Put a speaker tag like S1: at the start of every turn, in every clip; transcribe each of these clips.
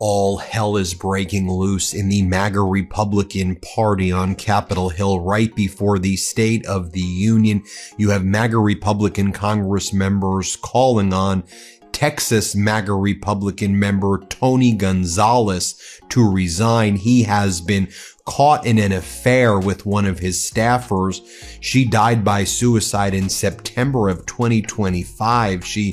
S1: All hell is breaking loose in the MAGA Republican Party on Capitol Hill right before the State of the Union. You have MAGA Republican Congress members calling on Texas MAGA Republican member Tony Gonzalez to resign. He has been caught in an affair with one of his staffers. She died by suicide in September of 2025. She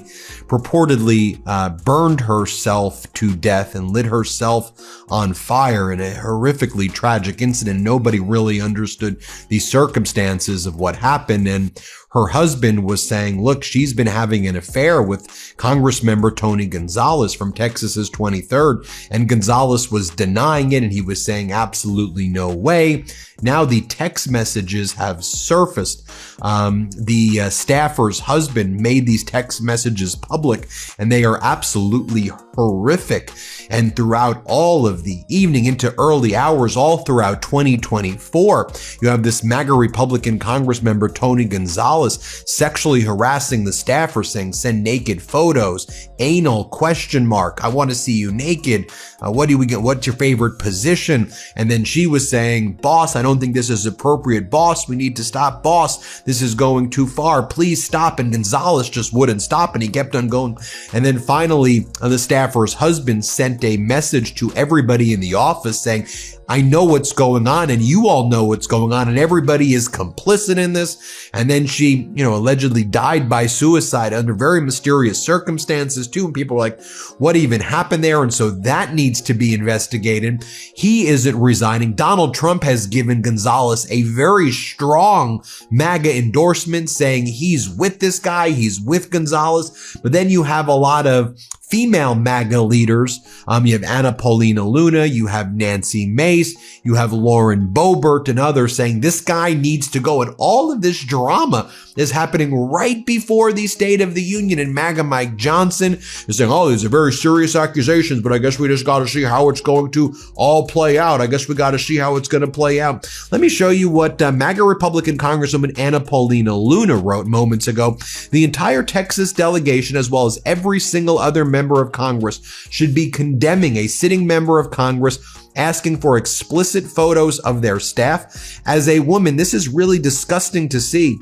S1: purportedly burned herself to death and lit herself on fire in a horrifically tragic incident. Nobody really understood the circumstances of what happened, and her husband was saying, look, she's been having an affair with Congressmember Tony Gonzalez from Texas's 23rd, and Gonzalez was denying it, and he was saying absolutely no way. Now the text messages have surfaced. The staffer's husband made these text messages public, and they are absolutely horrific. And throughout all of the evening into early hours, all throughout 2024, you have this MAGA Republican Congress member, Tony Gonzalez, sexually harassing the staffer, saying, send naked photos, anal, ? I want to see you naked. What do we get? What's your favorite position? And then she was saying, boss, I don't think this is appropriate. Boss, we need to stop. Boss, this is going too far. Please stop. And Gonzalez just wouldn't stop, and he kept on going. And then finally, the staffer's husband sent a message to everybody in the office saying, I know what's going on, and you all know what's going on, and everybody is complicit in this. And then she, allegedly died by suicide under very mysterious circumstances too. And people are like, what even happened there? And so that needs to be investigated. He isn't resigning. Donald Trump has given Gonzalez a very strong MAGA endorsement saying he's with this guy, he's with Gonzalez. But then you have a lot of female MAGA leaders. You have Anna Paulina Luna, you have Nancy Mace, you have Lauren Boebert and others saying this guy needs to go. And all of this drama is happening right before the State of the Union, and MAGA Mike Johnson is saying, oh, these are very serious accusations, but I guess we just got to see how it's going to all play out. I guess we got to see how it's going to play out. Let me show you what MAGA Republican Congresswoman Anna Paulina Luna wrote moments ago. The entire Texas delegation, as well as every single other member of Congress, should be condemning a sitting member of Congress asking for explicit photos of their staff. As a woman, this is really disgusting to see.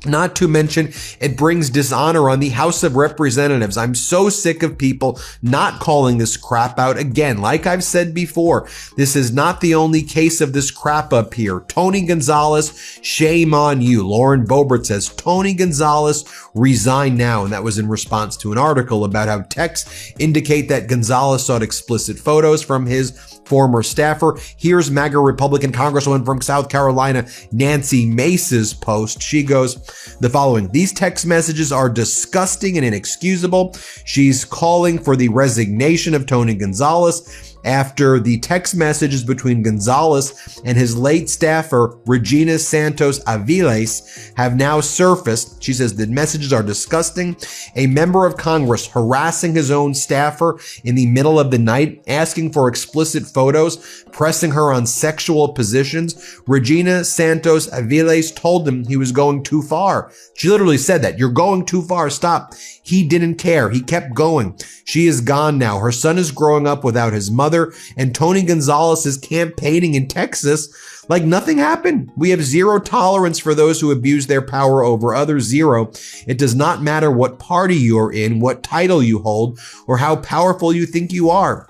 S1: Not to mention, it brings dishonor on the House of Representatives. I'm so sick of people not calling this crap out. Again, like I've said before, this is not the only case of this crap up here. Tony Gonzalez, shame on you. Lauren Boebert says, Tony Gonzalez, resign now. And that was in response to an article about how texts indicate that Gonzalez sought explicit photos from his former staffer. Here's MAGA Republican Congresswoman from South Carolina, Nancy Mace's post. She goes the following: these text messages are disgusting and inexcusable. She's calling for the resignation of Tony Gonzalez after the text messages between Gonzalez and his late staffer, Regina Santos Aviles, have now surfaced. She says the messages are disgusting. A member of Congress harassing his own staffer in the middle of the night, asking for explicit photos, pressing her on sexual positions. Regina Santos Aviles told him he was going too far. She literally said that. You're going too far. Stop. He didn't care. He kept going. She is gone now. Her son is growing up without his mother, and Tony Gonzalez is campaigning in Texas like nothing happened. We have zero tolerance for those who abuse their power over others. Zero. It does not matter what party you're in, what title you hold, or how powerful you think you are.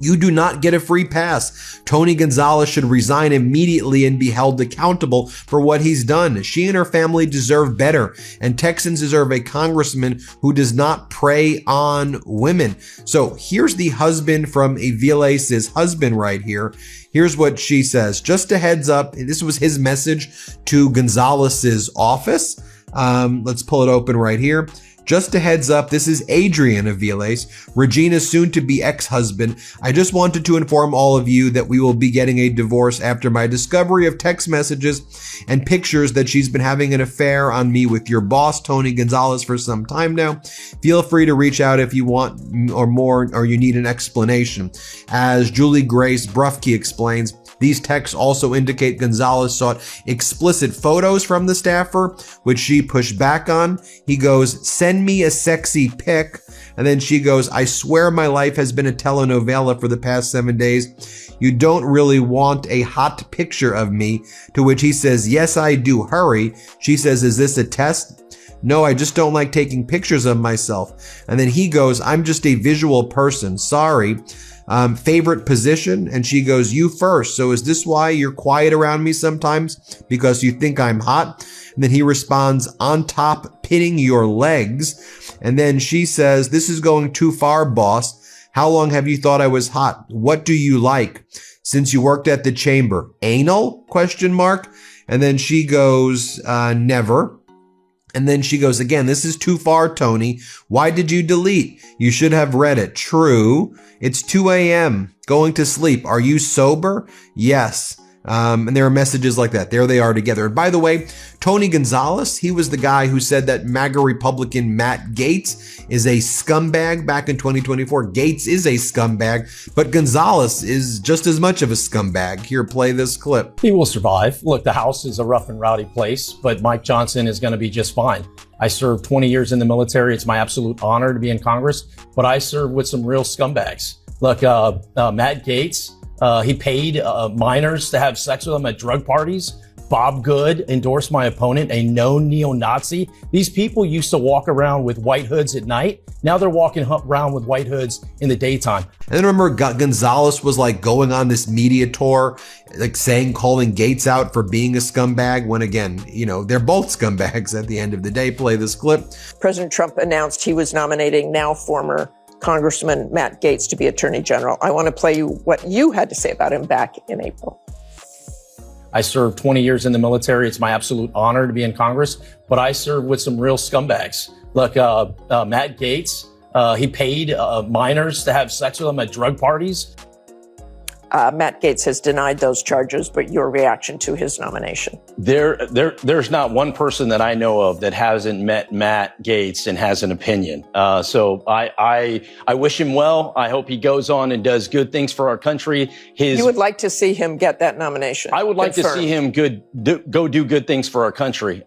S1: You do not get a free pass. Tony Gonzalez should resign immediately and be held accountable for what he's done. She and her family deserve better, and Texans deserve a congressman who does not prey on women. So here's the husband from Aviles' husband right here. Here's what she says. Just a heads up, this was his message to Gonzalez's office. Let's pull it open right here. Just a heads up, this is Adrian Aviles, Regina's soon-to-be ex-husband. I just wanted to inform all of you that we will be getting a divorce after my discovery of text messages and pictures that she's been having an affair on me with your boss, Tony Gonzalez, for some time now. Feel free to reach out if you want or more, or you need an explanation. As Julie Grace Brufke explains, these texts also indicate Gonzalez sought explicit photos from the staffer, which she pushed back on. He goes, send send me a sexy pic. And then she goes, I swear my life has been a telenovela for the past 7 days. You don't really want a hot picture of me. To which he says, yes, I do. Hurry. She says, is this a test? No, I just don't like taking pictures of myself. And then he goes, I'm just a visual person. Sorry. Favorite position? And she goes, you first. So is this why you're quiet around me sometimes? Because you think I'm hot? And then he responds, on top, pinning your legs. And then she says, this is going too far, boss. How long have you thought I was hot? What do you like? Since you worked at the chamber. Anal? Question mark. And then she goes, never. And then she goes, again, this is too far, Tony. Why did you delete? You should have read it. True. It's 2 a.m. Going to sleep. Are you sober? Yes. And there are messages like that. There they are together. And by the way, Tony Gonzalez, he was the guy who said that MAGA Republican Matt Gaetz is a scumbag back in 2024. Gaetz is a scumbag, but Gonzalez is just as much of a scumbag. Here, play this clip.
S2: He will survive. Look, the House is a rough and rowdy place, but Mike Johnson is going to be just fine. I served 20 years in the military. It's my absolute honor to be in Congress, but I served with some real scumbags. Look, Matt Gaetz, he paid minors to have sex with him at drug parties. Bob Good endorsed my opponent, a known neo-Nazi. These people used to walk around with white hoods at night. Now they're walking around with white hoods in the daytime.
S1: And then remember, Gonzalez was like going on this media tour, like calling Gaetz out for being a scumbag, when again, you know, they're both scumbags at the end of the day. Play this clip.
S3: President Trump announced he was nominating now former Congressman Matt Gaetz to be Attorney General. I want to play you what you had to say about him back in April.
S2: I served 20 years in the military. It's my absolute honor to be in Congress, but I served with some real scumbags. Look, Matt Gaetz, he paid minors to have sex with him at drug parties.
S3: Matt Gaetz has denied those charges, but your reaction to his nomination?
S2: There's not one person that I know of that hasn't met Matt Gaetz and has an opinion. So I wish him well. I hope he goes on and does good things for our country.
S3: You would like to see him get that nomination?
S2: I would like to see him go do good things for our country.